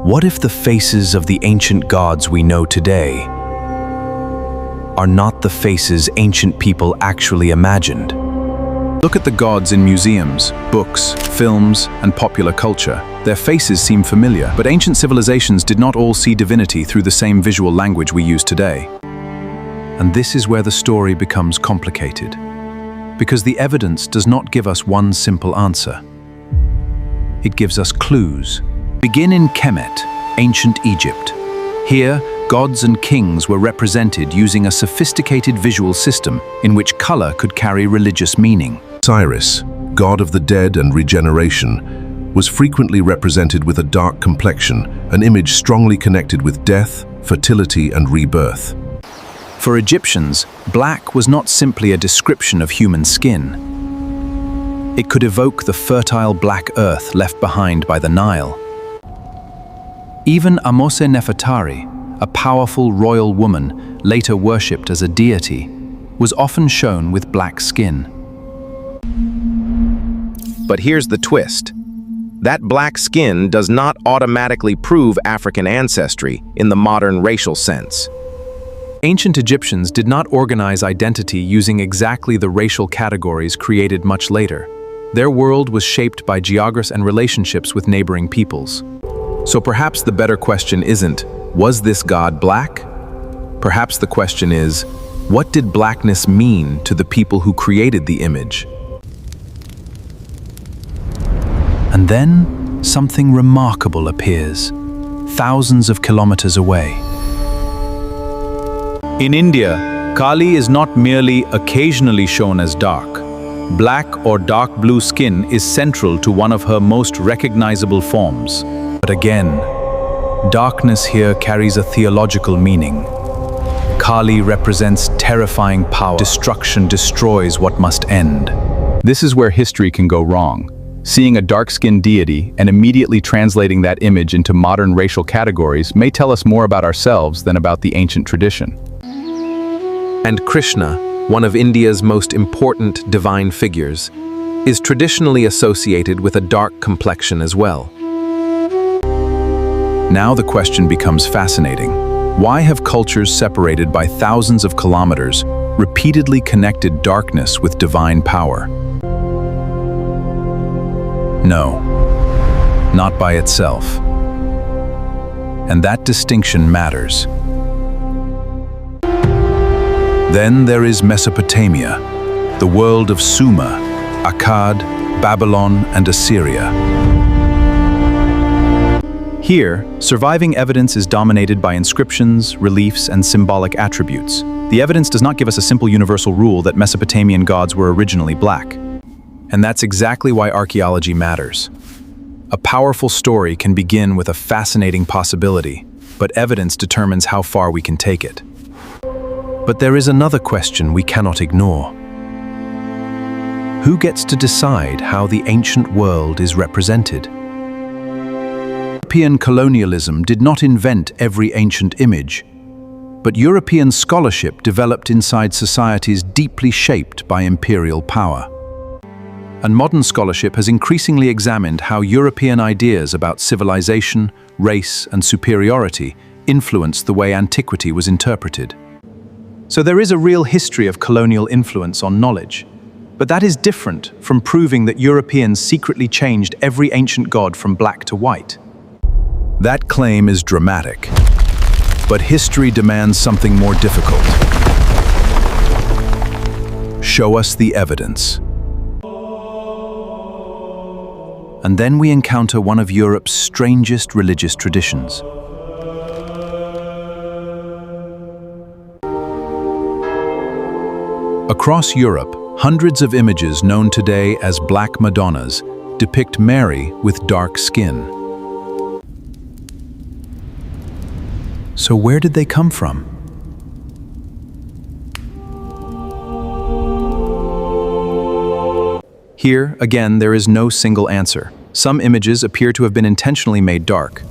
What if the faces of the ancient gods we know today are not the faces ancient people actually imagined? Look at the gods in museums, books, films, and popular culture. Their faces seem familiar, but ancient civilizations did not all see divinity through the same visual language we use today. And this is where the story becomes complicated, because the evidence does not give us one simple answer. It gives us clues. Begin in Kemet, ancient Egypt. Here, gods and kings were represented using a sophisticated visual system in which color could carry religious meaning. Osiris, god of the dead and regeneration, was frequently represented with a dark complexion, an image strongly connected with death, fertility, and rebirth. For Egyptians, black was not simply a description of human skin. It could evoke the fertile black earth left behind by the Nile. Even Ahmose-Nefertari, a powerful royal woman later worshipped as a deity, was often shown with black skin. But here's the twist. That black skin does not automatically prove African ancestry in the modern racial sense. Ancient Egyptians did not organize identity using exactly the racial categories created much later. Their world was shaped by geography and relationships with neighboring peoples. So perhaps the better question isn't, was this god black? Perhaps the question is, what did blackness mean to the people who created the image? And then something remarkable appears, thousands of kilometers away. In India, Kali is not merely occasionally shown as dark. Black or dark blue skin is central to one of her most recognizable forms. But again, darkness here carries a theological meaning. Kali represents terrifying power. Destruction destroys what must end. This is where history can go wrong. Seeing a dark-skinned deity and immediately translating that image into modern racial categories may tell us more about ourselves than about the ancient tradition. And Krishna, one of India's most important divine figures, is traditionally associated with a dark complexion as well. Now the question becomes fascinating. Why have cultures separated by thousands of kilometers repeatedly connected darkness with divine power? No, not by itself. And that distinction matters. Then there is Mesopotamia, the world of Sumer, Akkad, Babylon, and Assyria. Here, surviving evidence is dominated by inscriptions, reliefs, and symbolic attributes. The evidence does not give us a simple universal rule that Mesopotamian gods were originally black. And that's exactly why archaeology matters. A powerful story can begin with a fascinating possibility, but evidence determines how far we can take it. But there is another question we cannot ignore. Who gets to decide how the ancient world is represented? European colonialism did not invent every ancient image, but European scholarship developed inside societies deeply shaped by imperial power. And modern scholarship has increasingly examined how European ideas about civilization, race, and superiority influenced the way antiquity was interpreted. So there is a real history of colonial influence on knowledge, but that is different from proving that Europeans secretly changed every ancient god from black to white. That claim is dramatic, but history demands something more difficult. Show us the evidence. And then we encounter one of Europe's strangest religious traditions. Across Europe, hundreds of images known today as Black Madonnas depict Mary with dark skin. So where did they come from? Here, again, there is no single answer. Some images appear to have been intentionally made dark.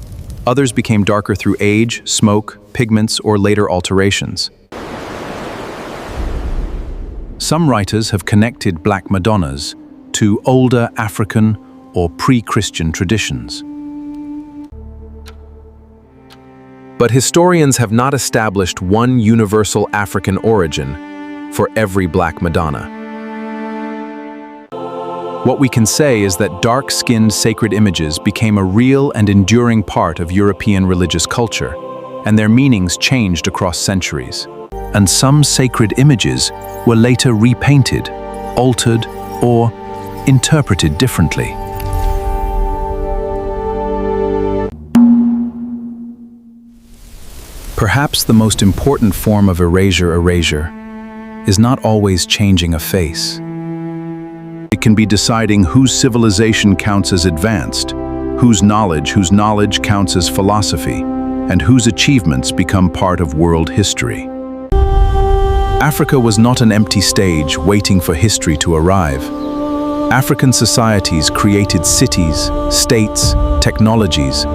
Others became darker through age, smoke, pigments, or later alterations. Some writers have connected Black Madonnas to older African or pre-Christian traditions. But historians have not established one universal African origin for every Black Madonna. What we can say is that dark-skinned sacred images became a real and enduring part of European religious culture, and their meanings changed across centuries. And some sacred images were later repainted, altered, or interpreted differently. Perhaps the most important form of erasure is not always changing a face. It can be deciding whose civilization counts as advanced, whose knowledge counts as philosophy, and whose achievements become part of world history. Africa was not an empty stage waiting for history to arrive. African societies created cities, states, technologies,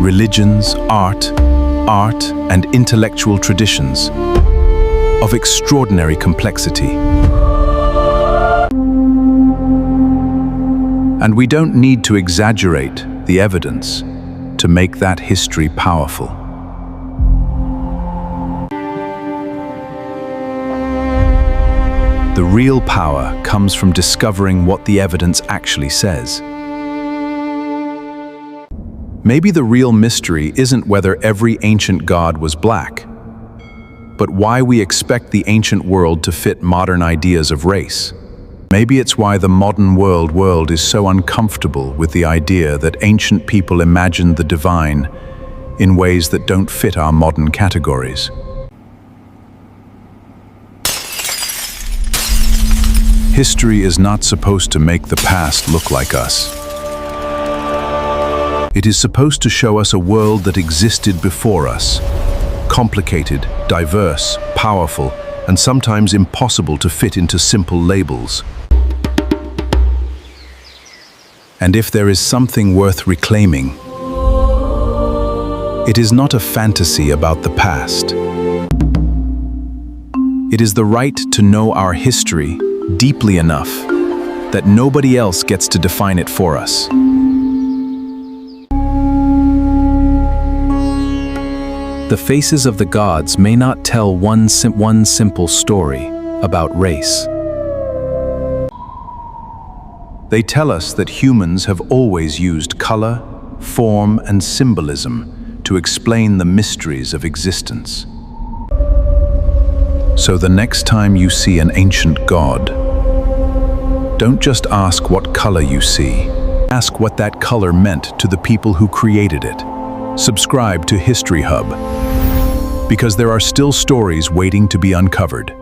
religions, art, and intellectual traditions of extraordinary complexity. And we don't need to exaggerate the evidence to make that history powerful. The real power comes from discovering what the evidence actually says. Maybe the real mystery isn't whether every ancient god was black, but why we expect the ancient world to fit modern ideas of race. Maybe it's why the modern world is so uncomfortable with the idea that ancient people imagined the divine in ways that don't fit our modern categories. History is not supposed to make the past look like us. It is supposed to show us a world that existed before us, complicated, diverse, powerful, and sometimes impossible to fit into simple labels. And if there is something worth reclaiming, it is not a fantasy about the past. It is the right to know our history deeply enough that nobody else gets to define it for us. The faces of the gods may not tell one simple story about race. They tell us that humans have always used color, form, and symbolism to explain the mysteries of existence. So the next time you see an ancient god, don't just ask what color you see. Ask what that color meant to the people who created it. Subscribe to History Hub, because there are still stories waiting to be uncovered.